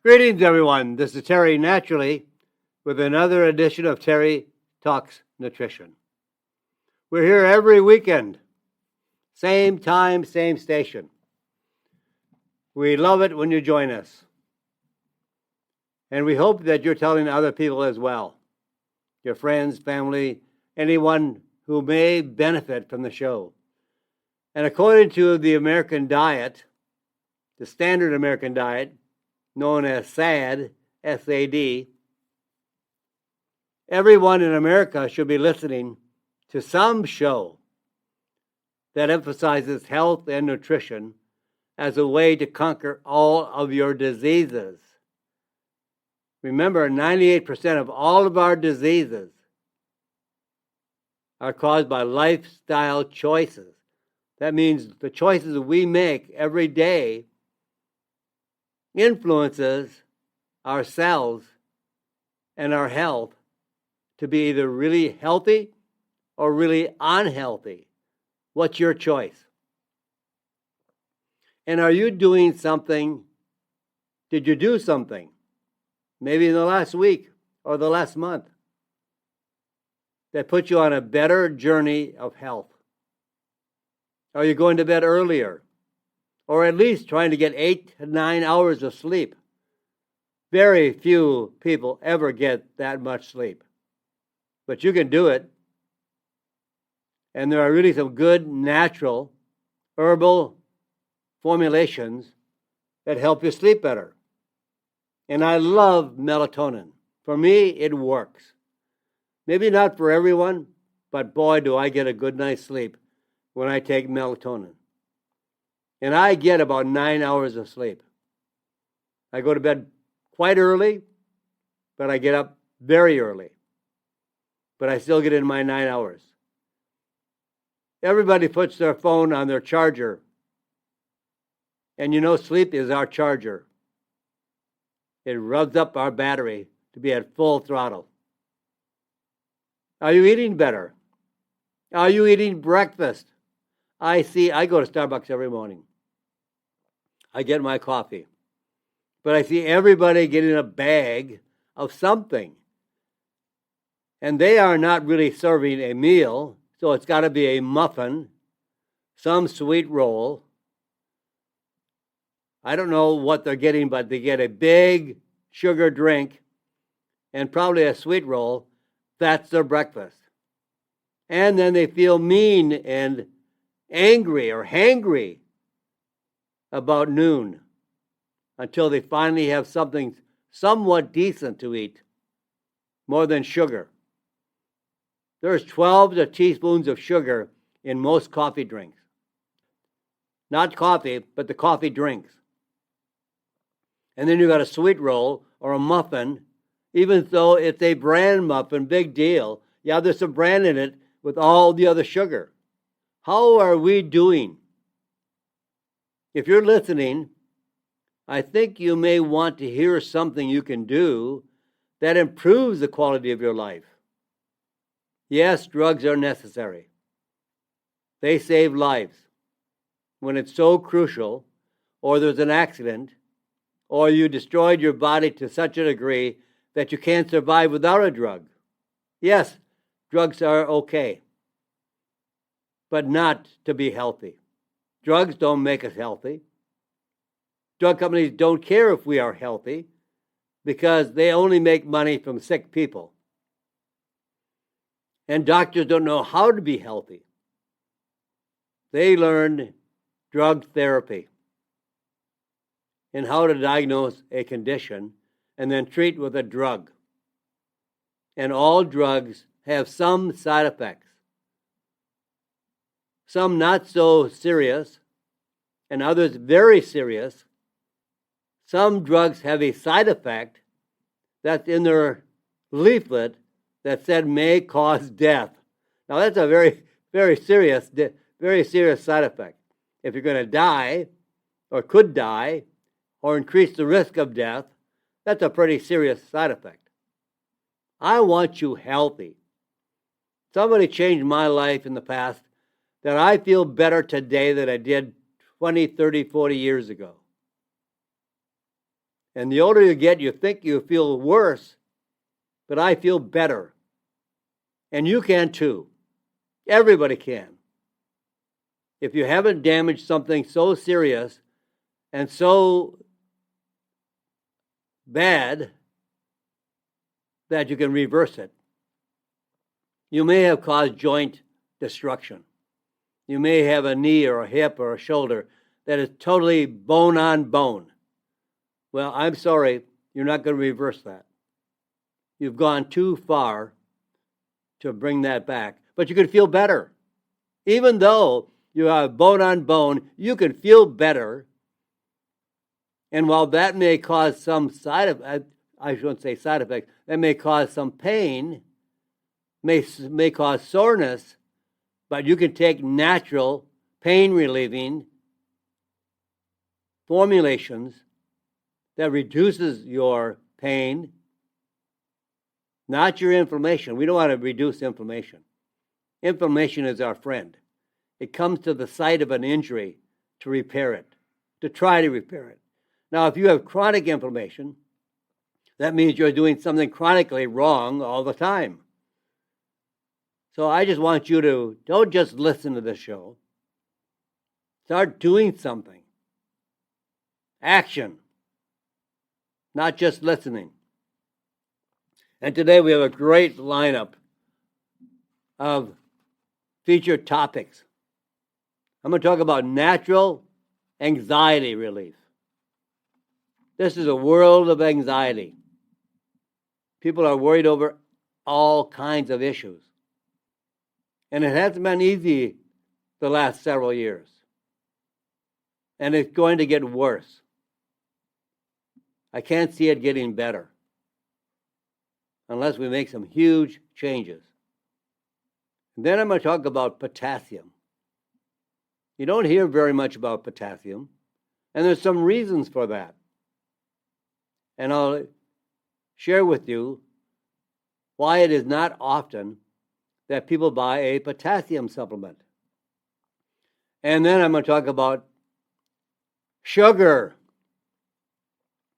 Greetings, everyone. This is Terry Naturally with another edition of Terry Talks Nutrition. We're here every weekend, same time, same station. We love it when you join us. And we hope that you're telling other people as well, your friends, family, anyone who may benefit from the show. And according to the American diet, the standard American diet, known as SAD, S-A-D, everyone in America should be listening to some show that emphasizes health and nutrition as a way to conquer all of your diseases. Remember, 98% of all of our diseases are caused by lifestyle choices. That means the choices we make every day influences our cells and our health to be either really healthy or really unhealthy. What's your choice? And are you doing something? Did you do something? Maybe in the last week or the last month that put you on a better journey of health? Are you going to bed earlier? Or at least trying to get 8 to 9 hours of sleep? Very few people ever get that much sleep. But you can do it. And there are really some good natural herbal formulations that help you sleep better. And I love melatonin. For me, it works. Maybe not for everyone, but boy, do I get a good night's sleep when I take melatonin. And I get about 9 hours of sleep. I go to bed quite early, but I get up very early. But I still get in my 9 hours. Everybody puts their phone on their charger. And you know, sleep is our charger. It revs up our battery to be at full throttle. Are you eating better? Are you eating breakfast? I go to Starbucks every morning. I get my coffee. But I see everybody getting a bag of something. And they are not really serving a meal, so it's got to be a muffin, some sweet roll. I don't know what they're getting, but they get a big sugar drink and probably a sweet roll. That's their breakfast. And then they feel mean and angry or hangry about noon until they finally have something somewhat decent to eat, more than sugar. There's 12 teaspoons of sugar in most coffee drinks. Not coffee, but the coffee drinks. And then you got a sweet roll or a muffin, even though it's a bran muffin, big deal. Yeah, there's some bran in it with all the other sugar. How are we doing? If you're listening, I think you may want to hear something you can do that improves the quality of your life. Yes, drugs are necessary. They save lives. When it's so crucial, or there's an accident, or you destroyed your body to such a degree that you can't survive without a drug. Yes, drugs are okay, but not to be healthy. Drugs don't make us healthy. Drug companies don't care if we are healthy because they only make money from sick people. And doctors don't know how to be healthy. They learn drug therapy and how to diagnose a condition and then treat with a drug. And all drugs have some side effects. Some not so serious, and others very serious. Some drugs have a side effect that's in their leaflet that said may cause death. Now that's a very, very serious side effect. If you're going to die, or could die, or increase the risk of death, that's a pretty serious side effect. I want you healthy. Somebody changed my life in the past that I feel better today than I did 20, 30, 40 years ago. And the older you get, you think you feel worse, but I feel better. And you can too. Everybody can. If you haven't damaged something so serious and so bad that you can reverse it. You may have caused joint destruction. You may have a knee or a hip or a shoulder that is totally bone on bone. Well, I'm sorry, you're not going to reverse that. You've gone too far to bring that back. But you can feel better. Even though you have bone on bone, you can feel better. And while that may cause some side effects, I shouldn't say side effects, that may cause some pain, may cause soreness, but you can take natural pain relieving formulations that reduces your pain, not your inflammation. We don't want to reduce inflammation. Inflammation is our friend. It comes to the site of an injury to repair it, to try to repair it. Now, if you have chronic inflammation, that means you're doing something chronically wrong all the time. So I just want you to don't just listen to the show. Start doing something. Action. Not just listening. And today we have a great lineup of featured topics. I'm going to talk about natural anxiety relief. This is a world of anxiety. People are worried over all kinds of issues. And it hasn't been easy the last several years. And it's going to get worse. I can't see it getting better unless we make some huge changes. And then I'm going to talk about potassium. You don't hear very much about potassium, and there's some reasons for that. And I'll share with you why it is not often that people buy a potassium supplement. And then I'm going to talk about sugar.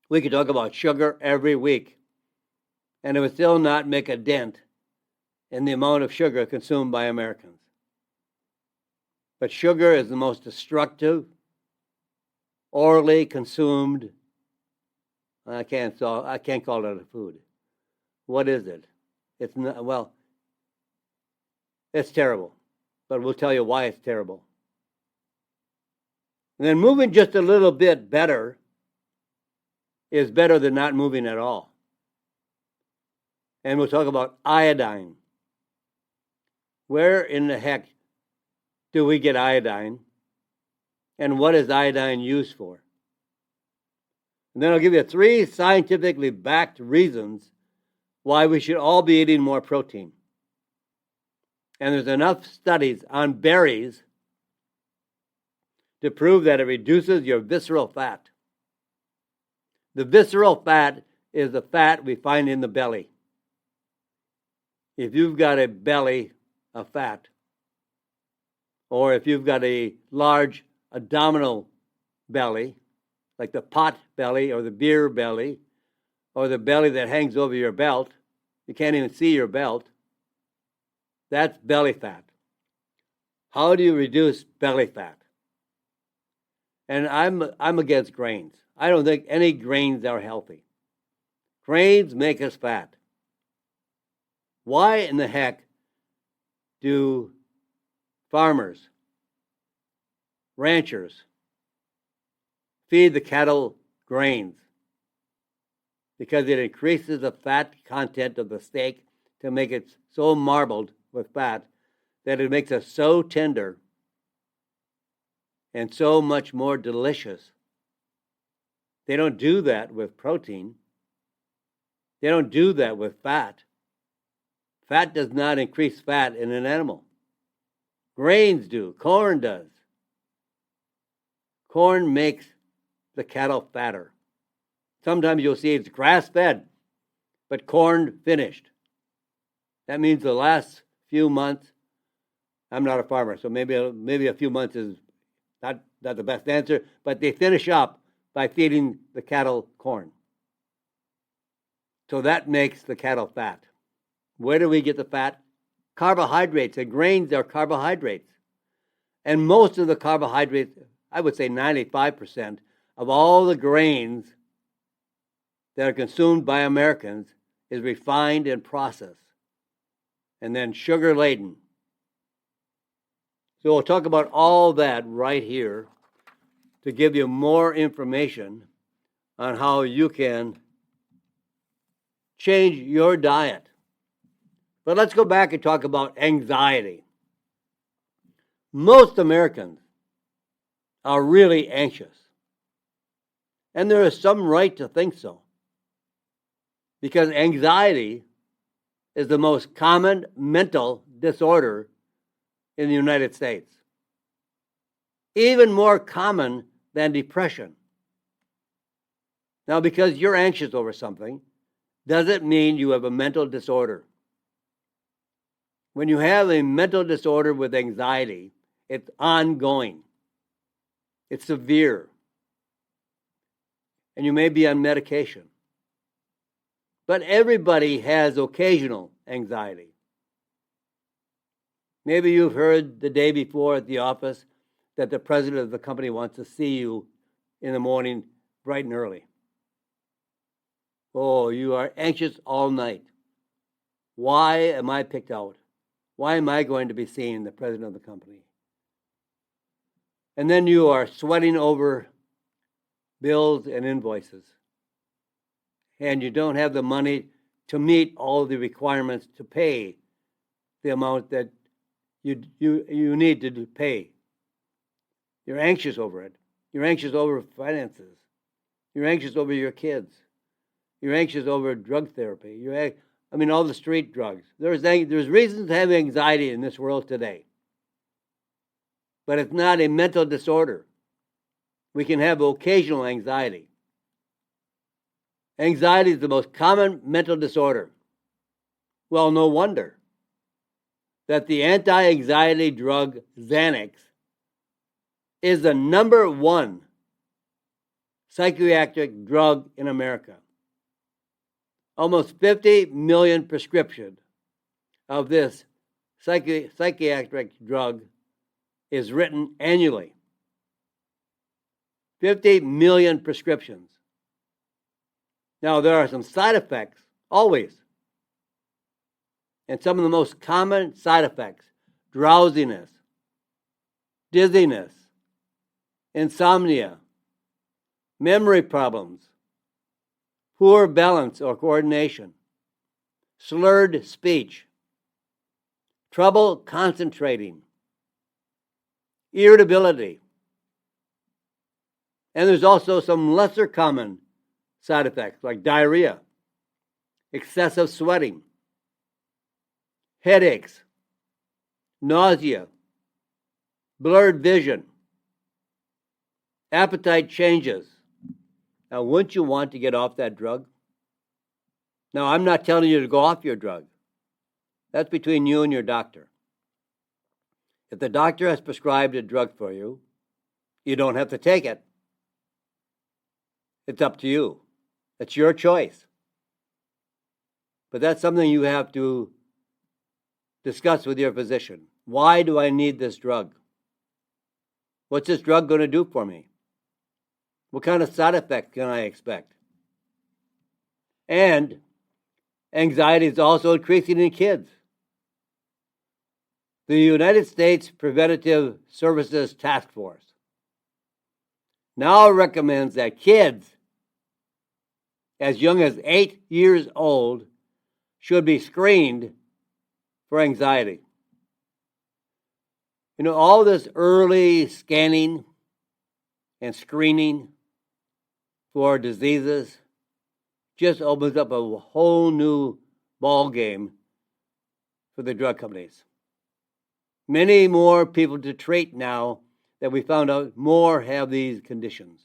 We could talk about sugar every week, and it would still not make a dent in the amount of sugar consumed by Americans. But sugar is the most destructive, orally consumed, I can't call it a food. What is it? It's not, well, it's terrible, but we'll tell you why it's terrible. And then moving just a little bit better is better than not moving at all. And we'll talk about iodine. Where in the heck do we get iodine? And what is iodine used for? And then I'll give you 3 scientifically backed reasons why we should all be eating more protein. And there's enough studies on berries to prove that it reduces your visceral fat. The visceral fat is the fat we find in the belly. If you've got a belly of fat, or if you've got a large abdominal belly, like the pot belly or the beer belly, or the belly that hangs over your belt, you can't even see your belt, that's belly fat. How do you reduce belly fat? And I'm against grains. I don't think any grains are healthy. Grains make us fat. Why in the heck do farmers, ranchers, feed the cattle grains? Because it increases the fat content of the steak to make it so marbled with fat that it makes it so tender and so much more delicious. They don't do that with protein. They don't do that with fat. Fat does not increase fat in an animal. Grains do. Corn does. Corn makes the cattle fatter. Sometimes you'll see it's grass-fed, but corn finished. That means the last few months, I'm not a farmer, so maybe a few months is not the best answer, but they finish up by feeding the cattle corn. So that makes the cattle fat. Where do we get the fat? Carbohydrates. And grains are carbohydrates. And most of the carbohydrates, I would say 95% of all the grains that are consumed by Americans is refined and processed, and then sugar laden. So we'll talk about all that right here to give you more information on how you can change your diet. But let's go back and talk about anxiety. Most Americans are really anxious, and there is some right to think so, because anxiety is the most common mental disorder in the United States, even more common than depression. Now, because you're anxious over something, doesn't mean you have a mental disorder. When you have a mental disorder with anxiety, it's ongoing, it's severe, and you may be on medication. But everybody has occasional anxiety. Maybe you've heard the day before at the office that the president of the company wants to see you in the morning bright and early. Oh, you are anxious all night. Why am I picked out? Why am I going to be seeing the president of the company? And then you are sweating over bills and invoices, and you don't have the money to meet all the requirements to pay the amount that you need to pay. You're anxious over it. You're anxious over finances. You're anxious over your kids. You're anxious over drug therapy. All the street drugs. There's reasons to have anxiety in this world today. But it's not a mental disorder. We can have occasional anxiety. Anxiety is the most common mental disorder. Well, no wonder that the anti-anxiety drug Xanax is the number one psychiatric drug in America. Almost 50 million prescriptions of this psychiatric drug is written annually. 50 million prescriptions. Now, there are some side effects, always. And some of the most common side effects: drowsiness, dizziness, insomnia, memory problems, poor balance or coordination, slurred speech, trouble concentrating, irritability. And there's also some lesser common side effects like diarrhea, excessive sweating, headaches, nausea, blurred vision, appetite changes. Now, wouldn't you want to get off that drug? Now, I'm not telling you to go off your drug. That's between you and your doctor. If the doctor has prescribed a drug for you, you don't have to take it. It's up to you. It's your choice. But that's something you have to discuss with your physician. Why do I need this drug? What's this drug going to do for me? What kind of side effect can I expect? And anxiety is also increasing in kids. The United States Preventive Services Task Force now recommends that kids as young as 8 years old should be screened for anxiety. All this early scanning and screening for diseases just opens up a whole new ball game for the drug companies. Many more people to treat now that we found out more have these conditions.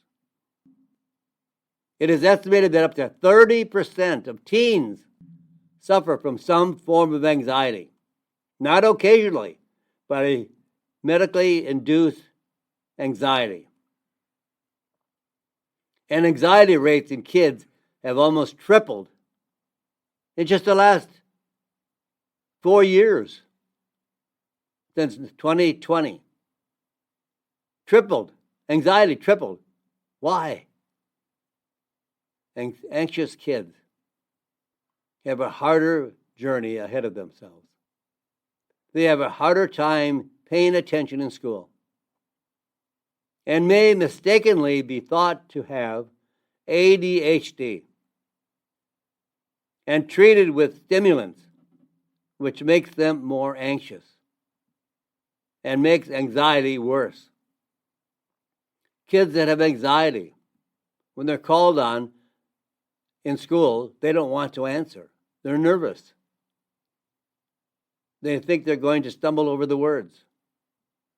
It is estimated that up to 30% of teens suffer from some form of anxiety, not occasionally, but a medically induced anxiety. And anxiety rates in kids have almost tripled in just the last 4 years, since 2020. Tripled. Anxiety tripled. Why? Anxious kids have a harder journey ahead of themselves. They have a harder time paying attention in school and may mistakenly be thought to have ADHD and treated with stimulants, which makes them more anxious and makes anxiety worse. Kids that have anxiety, when they're called on in school, they don't want to answer. They're nervous. They think they're going to stumble over the words,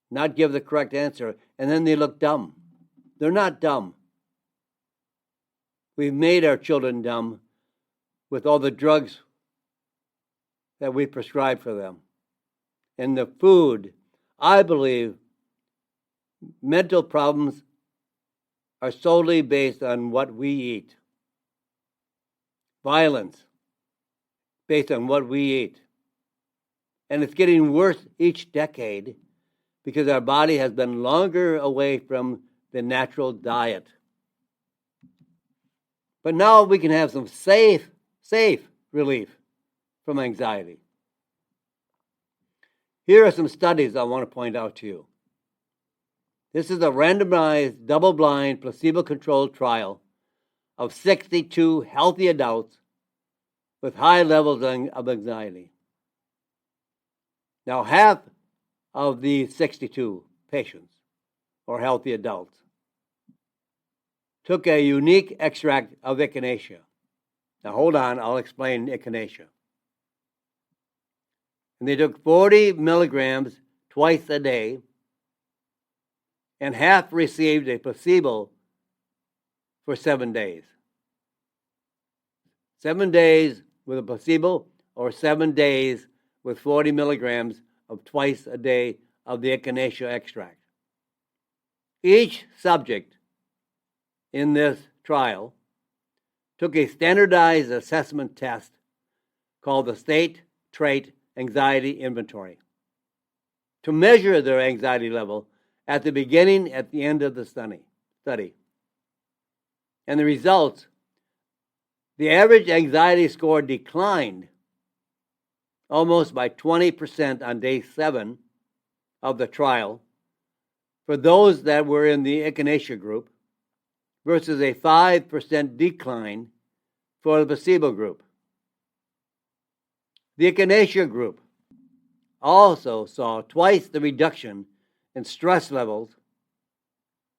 not give the correct answer, and then they look dumb. They're not dumb. We've made our children dumb with all the drugs that we prescribe for them. And the food, I believe, mental problems are solely based on what we eat. Violence, based on what we eat. And it's getting worse each decade because our body has been longer away from the natural diet. But now we can have some safe relief from anxiety. Here are some studies I want to point out to you. This is a randomized, double-blind, placebo-controlled trial of 62 healthy adults with high levels of anxiety. Now, half of these 62 patients, or healthy adults, took a unique extract of echinacea. Now, hold on, I'll explain echinacea. And they took 40 milligrams twice a day, and half received a placebo for 7 days. 7 days with a placebo, or 7 days with 40 milligrams of twice a day of the echinacea extract. Each subject in this trial took a standardized assessment test called the State Trait Anxiety Inventory to measure their anxiety level at the beginning, at the end of the study. And the results, the average anxiety score declined almost by 20% on day 7 of the trial for those that were in the echinacea group versus a 5% decline for the placebo group. The echinacea group also saw twice the reduction in stress levels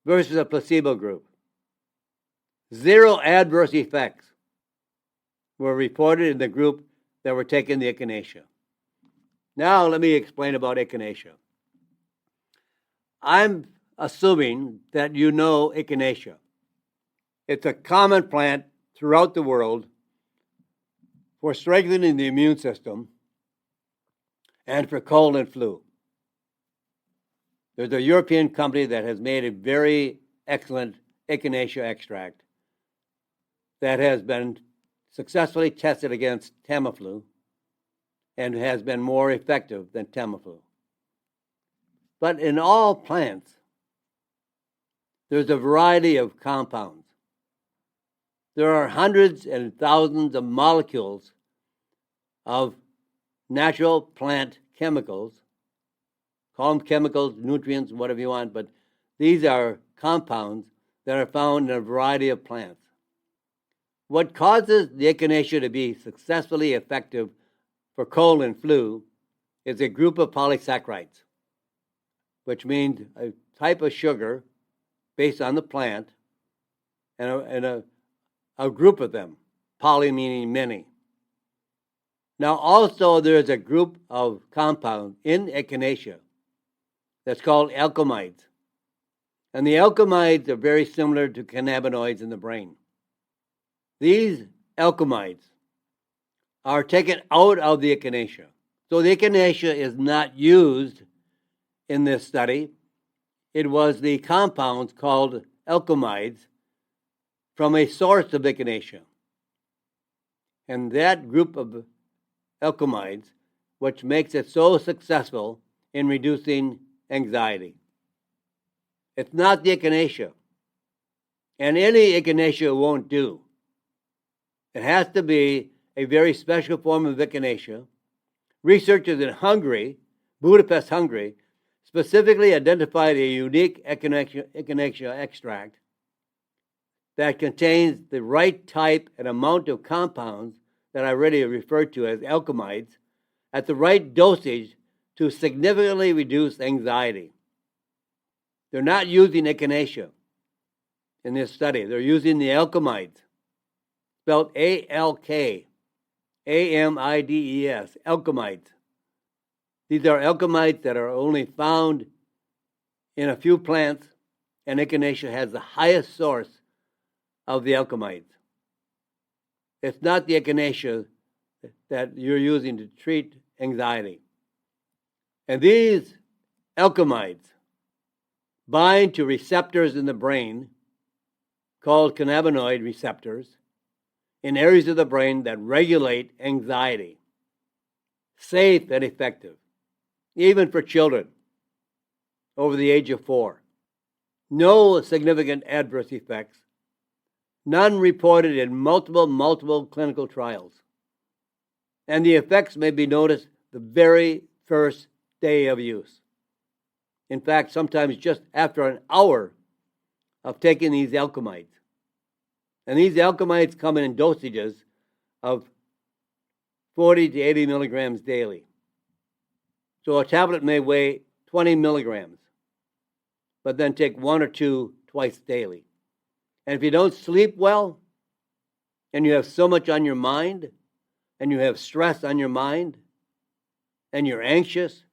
versus a placebo group. 0 adverse effects were reported in the group that were taking the echinacea. Now let me explain about echinacea. I'm assuming that you know echinacea. It's a common plant throughout the world for strengthening the immune system and for cold and flu. There's a European company that has made a very excellent echinacea extract that has been successfully tested against Tamiflu and has been more effective than Tamiflu. But in all plants, there's a variety of compounds. There are hundreds and thousands of molecules of natural plant chemicals. Call them chemicals, nutrients, whatever you want, but these are compounds that are found in a variety of plants. What causes the echinacea to be successfully effective for cold and flu is a group of polysaccharides, which means a type of sugar based on the plant, and a group of them, poly meaning many. Now also there's a group of compounds in echinacea that's called alkaloids. And the alkaloids are very similar to cannabinoids in the brain. These alkaloids are taken out of the echinacea. So the echinacea is not used in this study. It was the compounds called alkaloids from a source of echinacea. And that group of alkaloids, which makes it so successful in reducing anxiety. It's not the echinacea. And any echinacea won't do. It has to be a very special form of echinacea. Researchers in Hungary, Budapest, Hungary, specifically identified a unique echinacea extract that contains the right type and amount of compounds that I already referred to as alkaloids at the right dosage to significantly reduce anxiety. They're not using echinacea in this study. They're using the alkaloids, spelled A-L-K, A-M-I-D-E-S, alkaloids. These are alkaloids that are only found in a few plants, and echinacea has the highest source of the alkaloids. It's not the echinacea that you're using to treat anxiety. And these alkaloids bind to receptors in the brain called cannabinoid receptors in areas of the brain that regulate anxiety. Safe and effective, even for children over the age of 4. No significant adverse effects, none reported in multiple clinical trials. And the effects may be noticed the very first day of use. In fact, sometimes just after an hour of taking these alkaloids. And these alkaloids come in dosages of 40 to 80 milligrams daily. So a tablet may weigh 20 milligrams, but then take 1 or 2 twice daily. And if you don't sleep well, and you have so much on your mind, and you have stress on your mind, and you're anxious,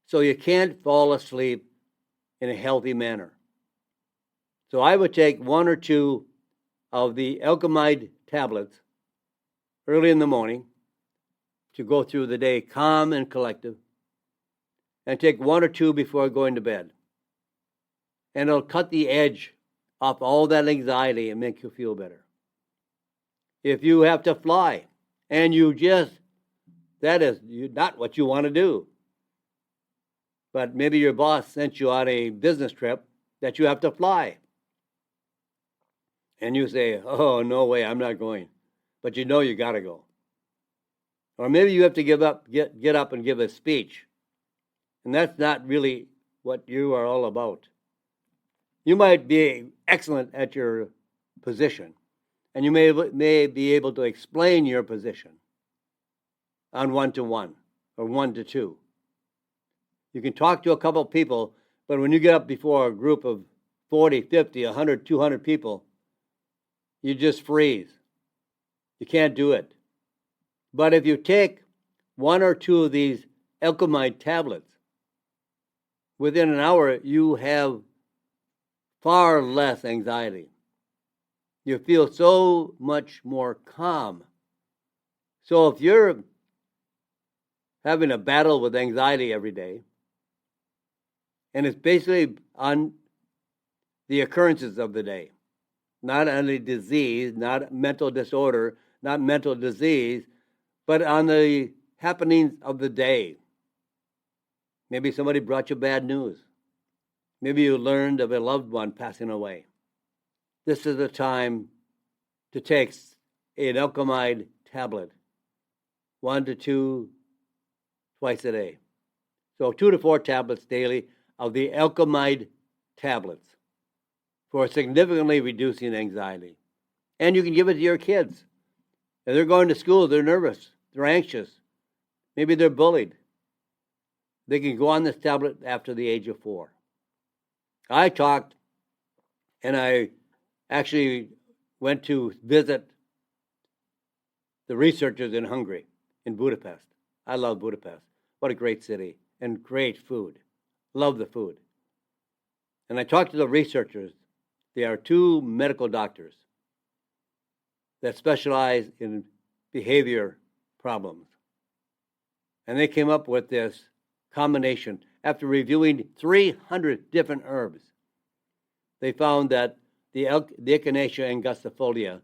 so you can't fall asleep in a healthy manner. So I would take 1 or 2 of the alkaloid tablets early in the morning to go through the day calm and collective, and take 1 or 2 before going to bed. And it'll cut the edge off all that anxiety and make you feel better. If you have to fly and that is not what you want to do, but maybe your boss sent you on a business trip that you have to fly. And you say, oh, no way, I'm not going. But you know you got to go. Or maybe you have to get up and give a speech. And that's not really what you are all about. You might be excellent at your position, and you may be able to explain your position on 1-to-1 or 1-to-2. You can talk to a couple of people, but when you get up before a group of 40, 50, 100, 200 people, you just freeze. You can't do it. But if you take 1 or 2 of these alkaloid tablets, within an hour, you have far less anxiety. You feel so much more calm. So if you're having a battle with anxiety every day, and it's basically on the occurrences of the day, not on the disease, not mental disorder, not mental disease, but on the happenings of the day. Maybe somebody brought you bad news. Maybe you learned of a loved one passing away. This is the time to take an alkaloid tablet, 1 to 2 twice a day. So 2 to 4 tablets daily of the alkaloid tablets for significantly reducing anxiety. And you can give it to your kids. If they're going to school, they're nervous, they're anxious, maybe they're bullied. They can go on this tablet after the age of 4. I talked, and I actually went to visit the researchers in Hungary, in Budapest. I love Budapest. What a great city, and great food. Love the food. And I talked to the researchers. They are 2 medical doctors that specialize in behavior problems. And they came up with this combination. After reviewing 300 different herbs, they found that the echinacea angustifolia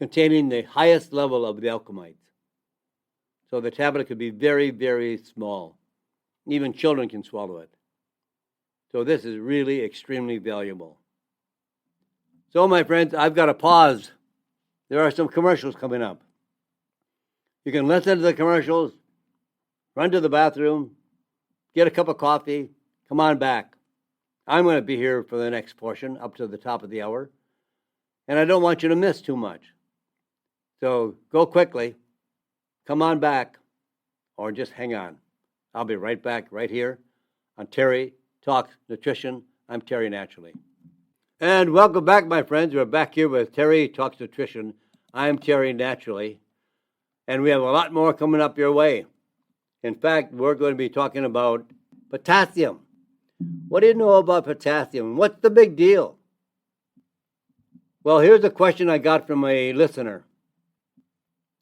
containing the highest level of the alkaloids. So the tablet could be very, very small. Even children can swallow it. So this is really extremely valuable. So my friends, I've got to pause. There are some commercials coming up. You can listen to the commercials, run to the bathroom, get a cup of coffee, come on back. I'm going to be here for the next portion up to the top of the hour, and I don't want you to miss too much. So go quickly, come on back, or just hang on. I'll be right back right here on Terry Talks Nutrition. I'm Terry Naturally. And welcome back, my friends. We're back here with Terry Talks Nutrition. I'm Terry Naturally, and we have a lot more coming up your way. In fact, we're going to be talking about potassium. What do you know about potassium? What's the big deal? Well, here's a question I got from a listener.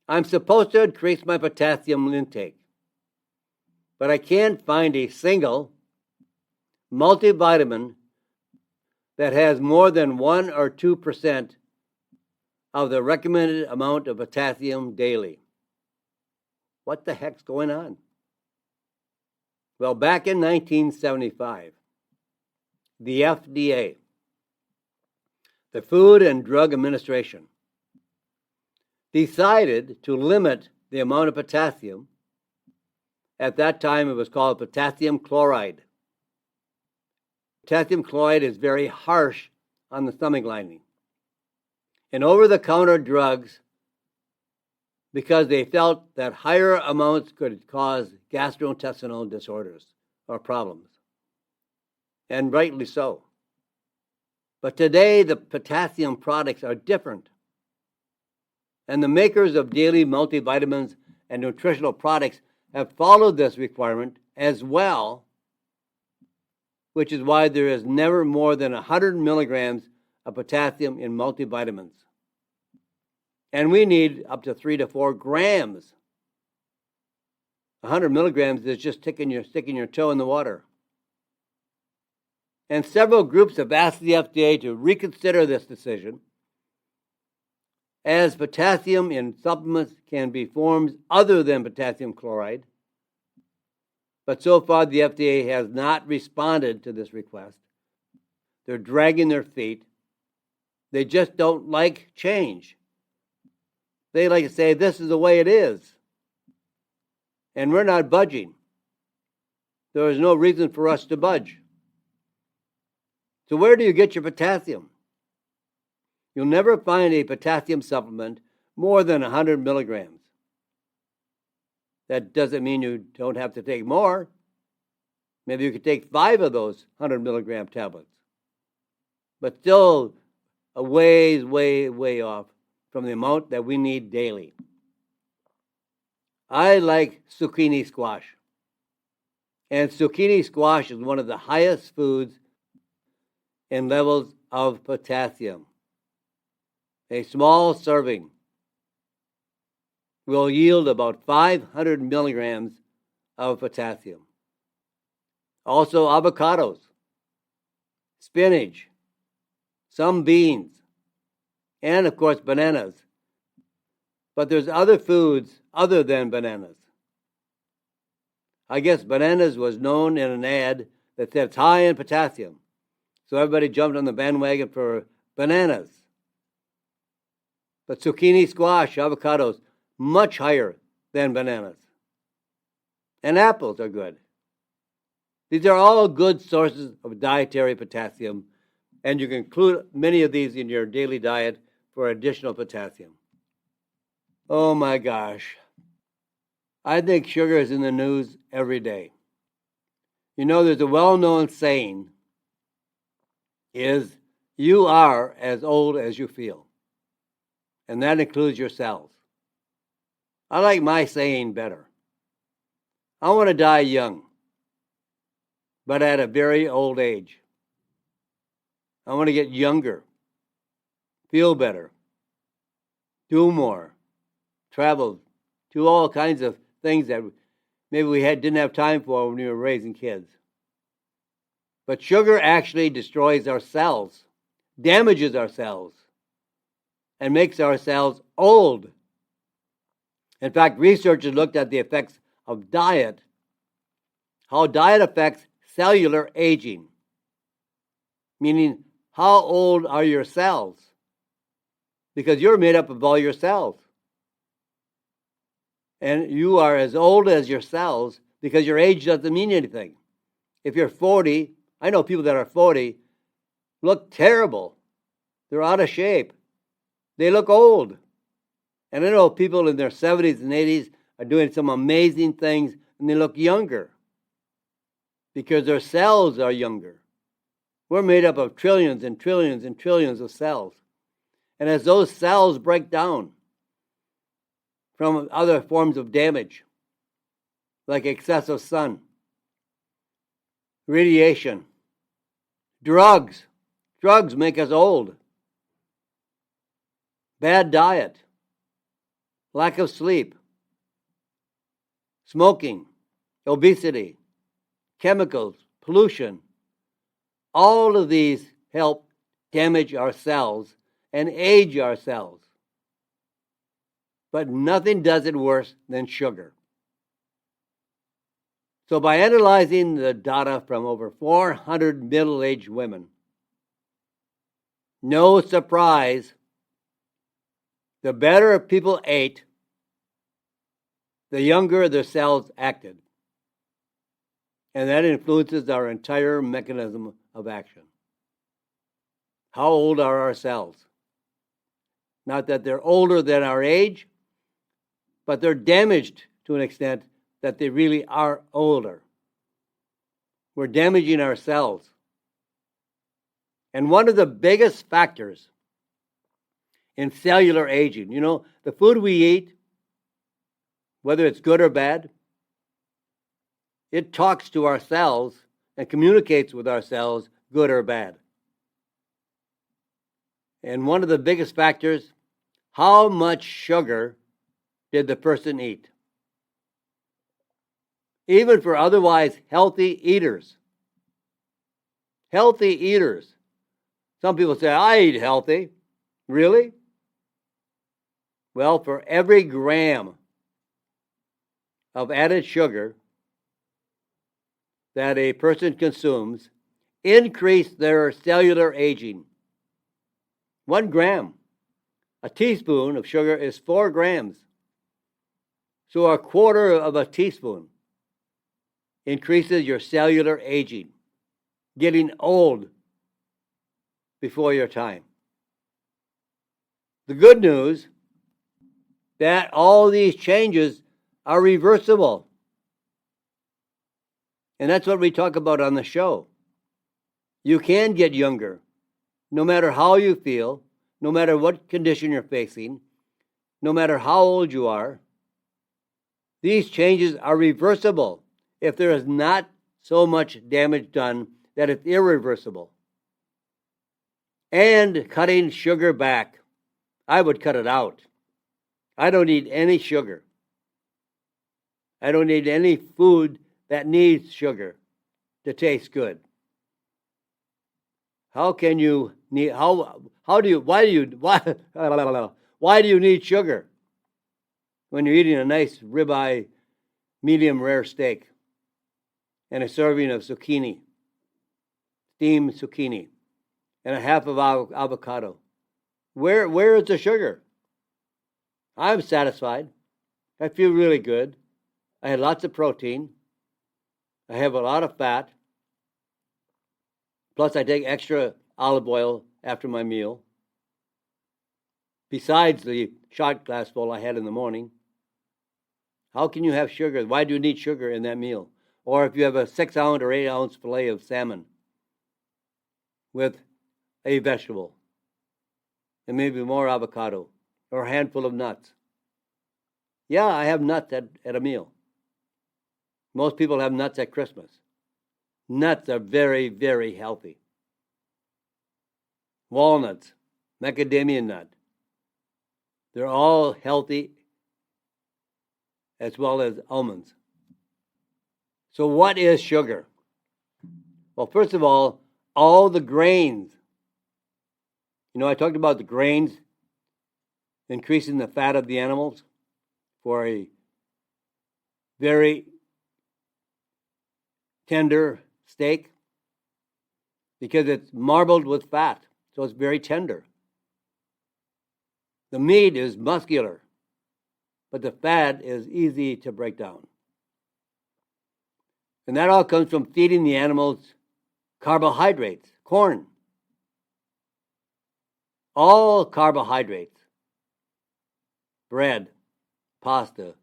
I'm supposed to increase my potassium intake, but I can't find a single multivitamin that has more than 1 or 2% of the recommended amount of potassium daily. What the heck's going on? Well, back in 1975, the FDA, the Food and Drug Administration, decided to limit the amount of potassium. At that time, it was called potassium chloride. Potassium chloride is very harsh on the stomach lining. And over-the-counter drugs, because they felt that higher amounts could cause gastrointestinal disorders or problems. And rightly so. But today, the potassium products are different. And the makers of daily multivitamins and nutritional products have followed this requirement as well, which is why there is never more than 100 milligrams of potassium in multivitamins. And we need up to 3 to 4 grams. 100 milligrams is just sticking your toe in the water. And several groups have asked the FDA to reconsider this decision, as potassium in supplements can be forms other than potassium chloride. But so far, the FDA has not responded to this request. They're dragging their feet. They just don't like change. They like to say, this is the way it is. And we're not budging. There is no reason for us to budge. So where do you get your potassium? You'll never find a potassium supplement more than 100 milligrams. That doesn't mean you don't have to take more. Maybe you could take 5 of those 100 milligram tablets. But still a ways, way off from the amount that we need daily. I like zucchini squash. And zucchini squash is one of the highest foods in levels of potassium. A small serving will yield about 500 milligrams of potassium. Also avocados, spinach, some beans, and of course bananas. But there's other foods other than bananas. I guess bananas was known in an ad that said it's high in potassium. So everybody jumped on the bandwagon for bananas. But zucchini, squash, avocados, much higher than bananas. And apples are good. These are all good sources of dietary potassium, and you can include many of these in your daily diet for additional potassium. Oh my gosh. I think sugar is in the news every day. You know, there's a well-known saying is, you are as old as you feel. And that includes your cells. I like my saying better. I want to die young, but at a very old age. I want to get younger, feel better, do more, travel, do all kinds of things that maybe we didn't have time for when we were raising kids. But sugar actually destroys our cells, damages our cells, and makes our cells old. In fact, researchers looked at the effects of diet, how diet affects cellular aging, meaning how old are your cells? Because you're made up of all your cells. And you are as old as your cells because your age doesn't mean anything. If you're 40, I know people that are 40 look terrible. They're out of shape. They look old. And I know people in their 70s and 80s are doing some amazing things and they look younger because their cells are younger. We're made up of trillions and trillions and trillions of cells. And as those cells break down from other forms of damage, like excessive sun, radiation, drugs make us old, bad diet, lack of sleep, smoking, obesity, chemicals, pollution, all of these help damage our cells and age our cells. But nothing does it worse than sugar. So by analyzing the data from over 400 middle-aged women, no surprise, the better people ate, the younger their cells acted. And that influences our entire mechanism of action. How old are our cells? Not that they're older than our age, but they're damaged to an extent that they really are older. We're damaging our cells. And one of the biggest factors in cellular aging, the food we eat, whether it's good or bad, it talks to our cells and communicates with our cells, good or bad. And one of the biggest factors, how much sugar did the person eat? Even for otherwise healthy eaters. Healthy eaters. Some people say, I eat healthy. Really? Well, for every gram of added sugar that a person consumes, increase their cellular aging. 1 gram. A teaspoon of sugar is 4 grams. So a quarter of a teaspoon increases your cellular aging, getting old before your time. The good news that all these changes are reversible. And that's what we talk about on the show. You can get younger, no matter how you feel, no matter what condition you're facing, no matter how old you are. These changes are reversible if there is not so much damage done that it's irreversible. And cutting sugar back. I would cut it out. I don't need any sugar. I don't need any food that needs sugar to taste good. Why do you need sugar when you're eating a nice ribeye medium rare steak and a serving of zucchini, steamed zucchini, and a half of avocado? Where is the sugar? I'm satisfied. I feel really good. I had lots of protein. I have a lot of fat. Plus, I take extra olive oil after my meal, besides the shot glass full I had in the morning. How can you have sugar? Why do you need sugar in that meal? Or if you have a 6-ounce or 8-ounce fillet of salmon with a vegetable and maybe more avocado or a handful of nuts. Yeah, I have nuts at a meal. Most people have nuts at Christmas. Nuts are very, very healthy. Walnuts, macadamia nut. They're all healthy, as well as almonds. So what is sugar? Well, first of all the grains. I talked about the grains increasing the fat of the animals for a very tender steak because it's marbled with fat, so it's very tender. The meat is muscular, but the fat is easy to break down. And that all comes from feeding the animals carbohydrates, corn. All carbohydrates, bread, pasta,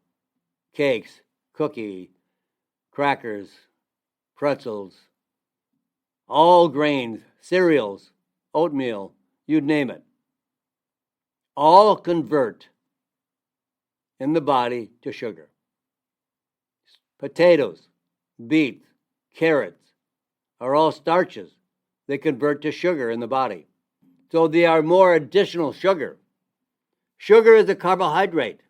cakes, cookie, crackers, pretzels, all grains, cereals, oatmeal, you name it, all convert in the body to sugar. Potatoes, beets, carrots are all starches. They convert to sugar in the body. So they are more additional sugar. Sugar is a carbohydrate.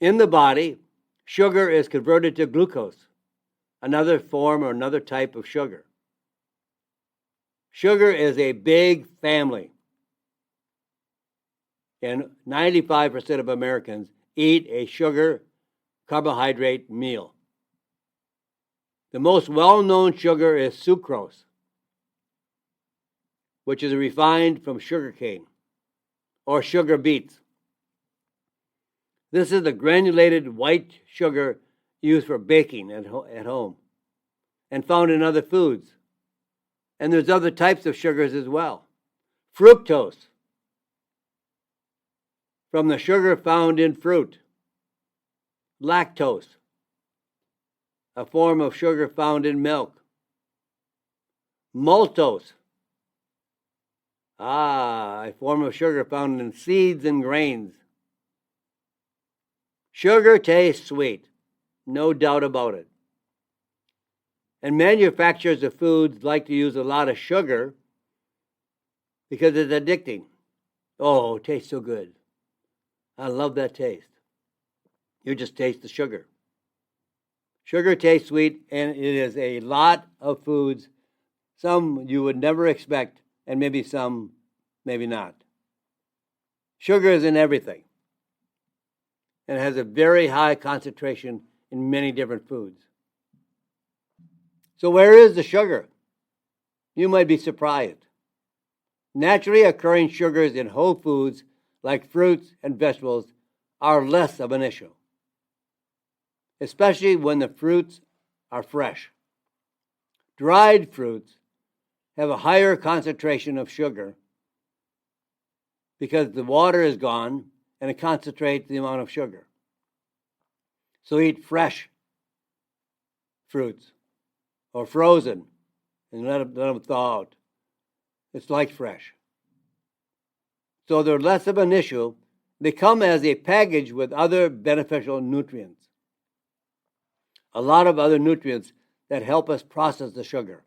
In the body, sugar is converted to glucose, another form or another type of sugar. Sugar is a big family. And 95% of Americans eat a sugar carbohydrate meal. The most well-known sugar is sucrose, which is refined from sugarcane or sugar beets. This is the granulated white sugar used for baking at home and found in other foods. And there's other types of sugars as well. Fructose, from the sugar found in fruit. Lactose, a form of sugar found in milk. Maltose, a form of sugar found in seeds and grains. Sugar tastes sweet, no doubt about it. And manufacturers of foods like to use a lot of sugar because it's addicting. Oh, it tastes so good. I love that taste. You just taste the sugar. Sugar tastes sweet, and it is a lot of foods. Some you would never expect, and maybe some, maybe not. Sugar is in everything, and has a very high concentration in many different foods. So where is the sugar? You might be surprised. Naturally occurring sugars in whole foods like fruits and vegetables are less of an issue, especially when the fruits are fresh. Dried fruits have a higher concentration of sugar because the water is gone and it concentrates the amount of sugar. So eat fresh fruits or frozen and let them thaw out. It's like fresh. So they're less of an issue. They come as a package with other beneficial nutrients. A lot of other nutrients that help us process the sugar.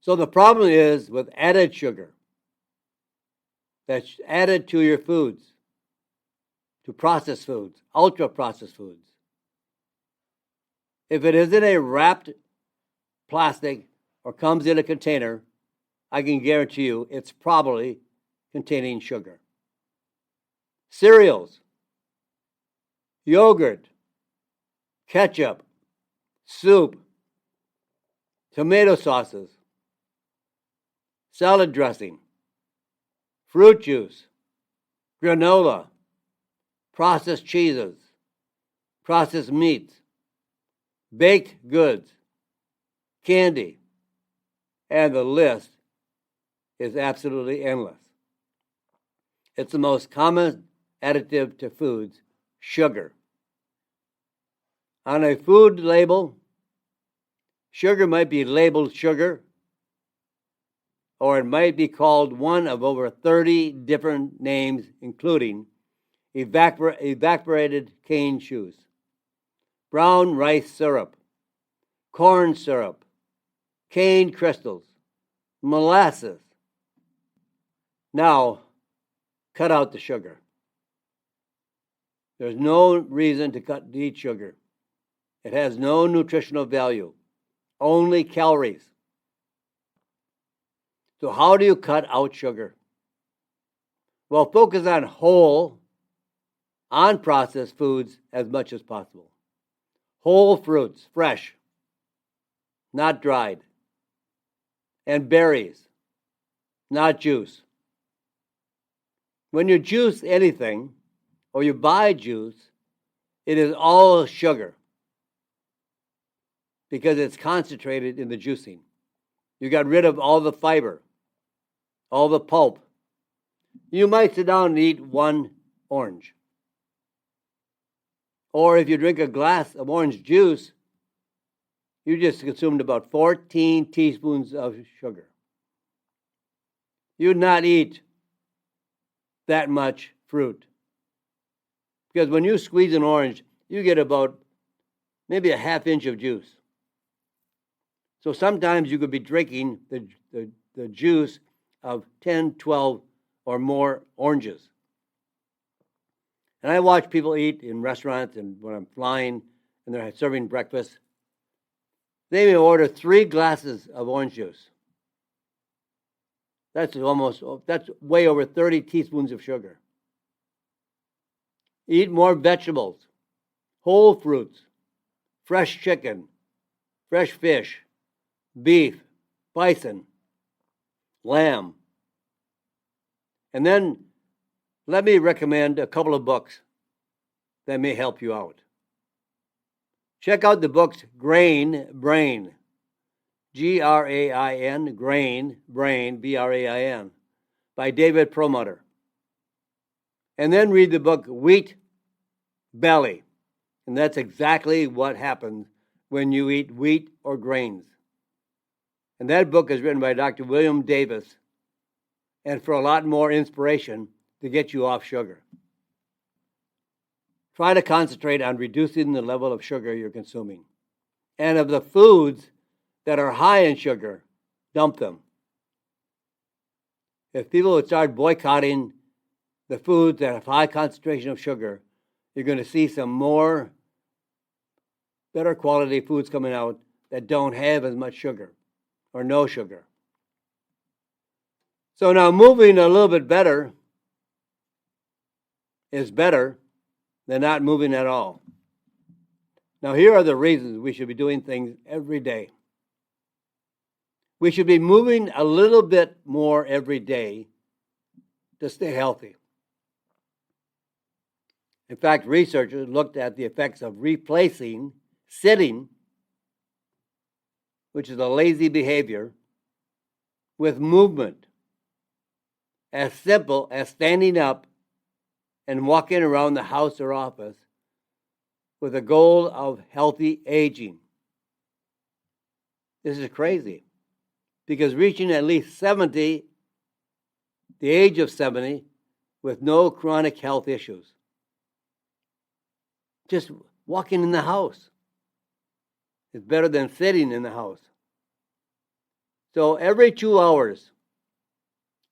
So the problem is with added sugar that's added to your foods, to processed foods, ultra-processed foods. If it isn't a wrapped plastic or comes in a container, I can guarantee you it's probably containing sugar. Cereals, yogurt, ketchup, soup, tomato sauces, salad dressing, fruit juice, granola, processed cheeses, processed meats, baked goods, candy, and the list is absolutely endless. It's the most common additive to foods, sugar. On a food label, sugar might be labeled sugar, or it might be called one of over 30 different names, including evaporated cane juice, brown rice syrup, corn syrup, cane crystals, molasses. Now, cut out the sugar. There's no reason to eat sugar. It has no nutritional value, only calories. So how do you cut out sugar? Well, focus on whole, unprocessed foods as much as possible. Whole fruits, fresh, not dried. And berries, not juice. When you juice anything, or you buy juice, it is all sugar because it's concentrated in the juicing. You got rid of all the fiber, all the pulp. You might sit down and eat one orange. Or if you drink a glass of orange juice, you just consumed about 14 teaspoons of sugar. You'd not eat that much fruit. Because when you squeeze an orange, you get about maybe a half inch of juice. So sometimes you could be drinking the juice of 10, 12, or more oranges. And I watch people eat in restaurants and when I'm flying and they're serving breakfast. They may order 3 glasses of orange juice. That's way over 30 teaspoons of sugar. Eat more vegetables, whole fruits, fresh chicken, fresh fish, beef, bison, lamb. And then let me recommend a couple of books that may help you out. Check out the books Grain Brain, Grain, Grain Brain, Brain, by David Perlmutter. And then read the book Wheat Belly. And that's exactly what happens when you eat wheat or grains. And that book is written by Dr. William Davis, and for a lot more inspiration to get you off sugar. Try to concentrate on reducing the level of sugar you're consuming. And of the foods that are high in sugar, dump them. If people would start boycotting the foods that have high concentration of sugar, you're going to see some more better quality foods coming out that don't have as much sugar or no sugar. So now moving a little bit better is better than not moving at all. Now here are the reasons we should be doing things every day. We should be moving a little bit more every day to stay healthy. In fact, researchers looked at the effects of replacing sitting, which is a lazy behavior, with movement, as simple as standing up and walking around the house or office with a goal of healthy aging. This is crazy, because reaching at least 70, the age of 70, with no chronic health issues. Just walking in the house is better than sitting in the house. So every 2 hours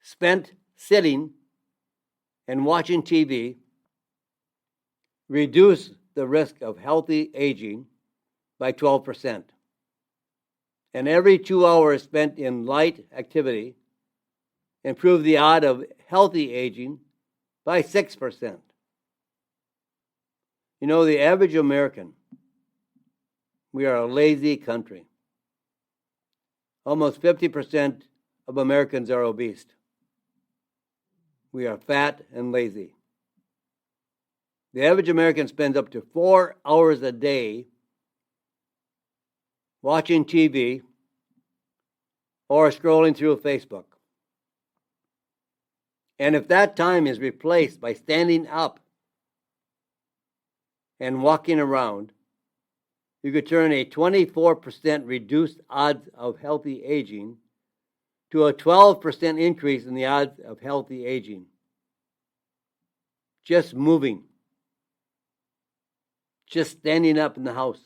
spent sitting and watching TV reduce the risk of healthy aging by 12%. And every 2 hours spent in light activity improve the odds of healthy aging by 6%. You know, the average American, we are a lazy country. Almost 50% of Americans are obese. We are fat and lazy. The average American spends up to 4 hours a day watching TV or scrolling through Facebook. And if that time is replaced by standing up and walking around, you could turn a 24% reduced odds of healthy aging to a 12% increase in the odds of healthy aging. Just moving. Just standing up in the house.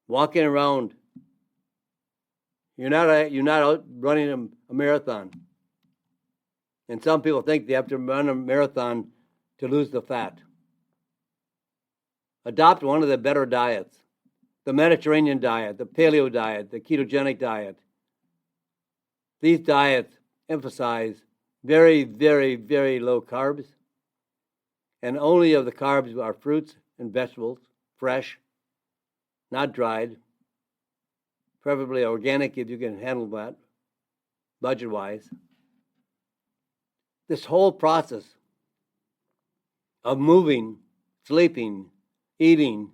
Walking around. You're not out running a marathon. And some people think they have to run a marathon to lose the fat. Adopt one of the better diets. The Mediterranean diet, the paleo diet, the ketogenic diet. These diets emphasize very, very, very low carbs. And only of the carbs are fruits and vegetables, fresh, not dried, preferably organic if you can handle that, budget-wise. This whole process of moving, sleeping, eating,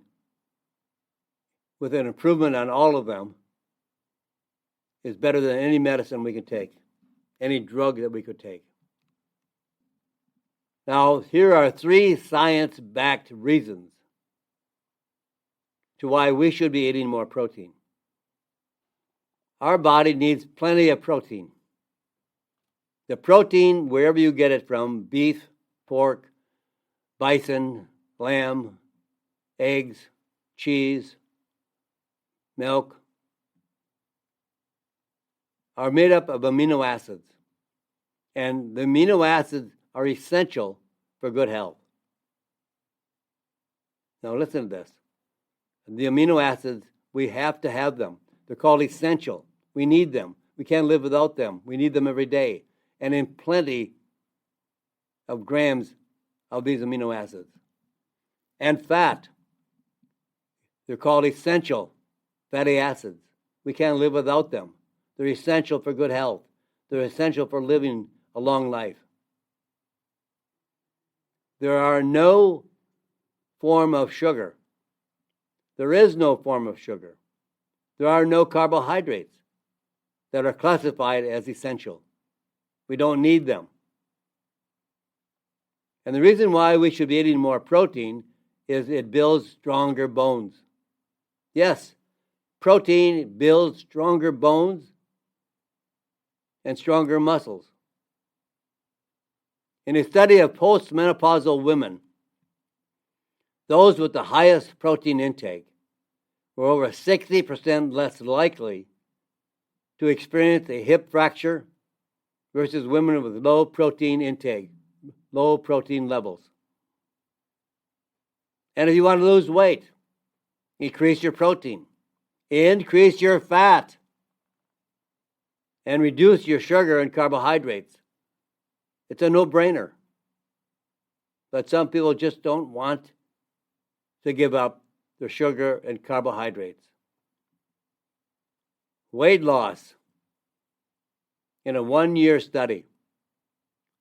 with an improvement on all of them, is better than any medicine we can take, any drug that we could take. Now, here are 3 science-backed reasons to why we should be eating more protein. Our body needs plenty of protein. The protein, wherever you get it from, beef, pork, bison, lamb, eggs, cheese, milk, are made up of amino acids. And the amino acids are essential for good health. Now listen to this. The amino acids, we have to have them. They're called essential. We need them. We can't live without them. We need them every day. And in plenty of grams of these amino acids. And fat. They're called essential fatty acids. We can't live without them. They're essential for good health. They're essential for living a long life. There are no form of sugar. There is no form of sugar. There are no carbohydrates that are classified as essential. We don't need them. And the reason why we should be eating more protein is it builds stronger bones. Yes, protein builds stronger bones and stronger muscles. In a study of postmenopausal women, those with the highest protein intake were over 60% less likely to experience a hip fracture versus women with low protein intake, low protein levels. And if you want to lose weight, increase your protein, increase your fat, and reduce your sugar and carbohydrates. It's a no-brainer. But some people just don't want to give up their sugar and carbohydrates. Weight loss. In a 1-year study,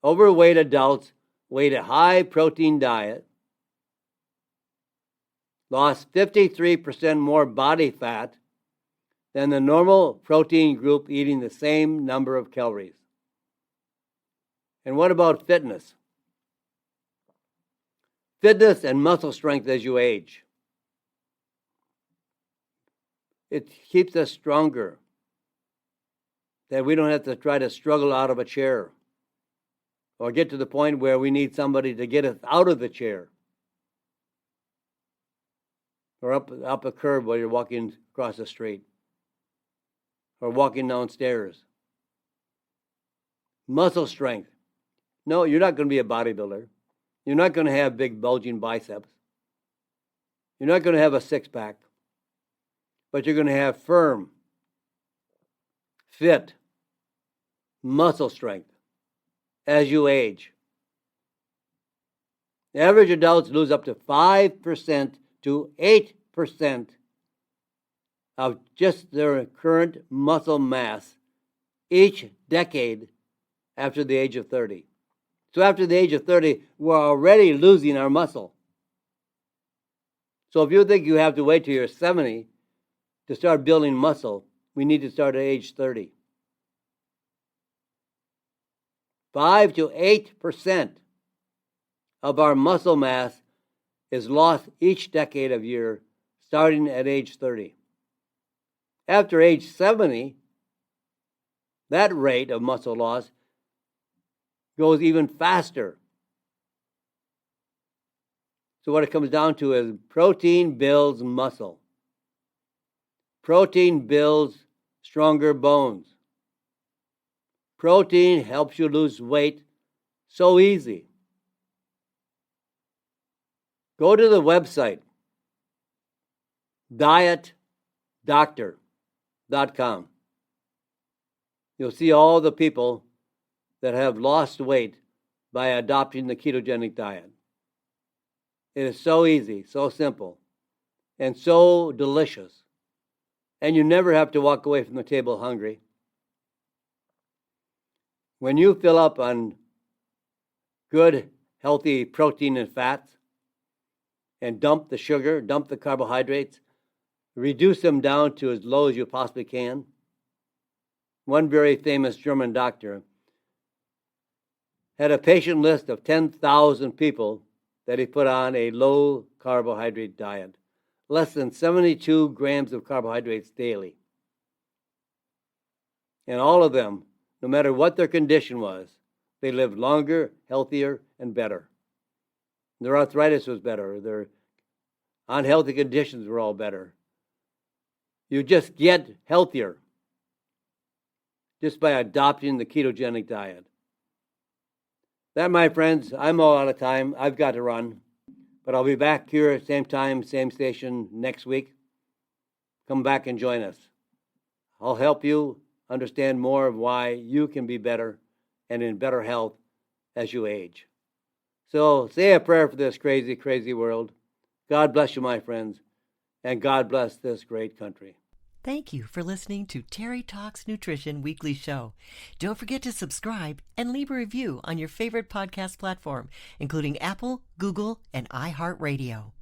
overweight adults who ate a high-protein diet lost 53% more body fat than the normal protein group eating the same number of calories. And what about fitness? Fitness and muscle strength as you age. It keeps us stronger, that we don't have to try to struggle out of a chair or get to the point where we need somebody to get us out of the chair or up a curb while you're walking across the street or walking downstairs. Muscle strength. No, you're not going to be a bodybuilder. You're not going to have big bulging biceps. You're not going to have a six-pack. But you're going to have firm, fit, muscle strength as you age. Average adults lose up to 5% to 8% of just their current muscle mass each decade after the age of 30. So after the age of 30, we're already losing our muscle. So if you think you have to wait till you're 70 to start building muscle, we need to start at age 30. 5 to 8% of our muscle mass is lost each decade of year, starting at age 30. After age 70, that rate of muscle loss goes even faster. So what it comes down to is protein builds muscle. Protein builds stronger bones. Protein helps you lose weight so easy. Go to the website, dietdoctor.com. You'll see all the people that have lost weight by adopting the ketogenic diet. It is so easy, so simple, and so delicious. And you never have to walk away from the table hungry. When you fill up on good, healthy protein and fats and dump the sugar, dump the carbohydrates, reduce them down to as low as you possibly can. One very famous German doctor had a patient list of 10,000 people that he put on a low carbohydrate diet, less than 72 grams of carbohydrates daily. And all of them, no matter what their condition was, they lived longer, healthier, and better. Their arthritis was better. Their unhealthy conditions were all better. You just get healthier just by adopting the ketogenic diet. That, my friends, I'm all out of time. I've got to run. But I'll be back here at same time, same station next week. Come back and join us. I'll help you understand more of why you can be better and in better health as you age. So say a prayer for this crazy, crazy world. God bless you, my friends, and God bless this great country. Thank you for listening to Terry Talks Nutrition Weekly Show. Don't forget to subscribe and leave a review on your favorite podcast platform, including Apple, Google, and iHeartRadio.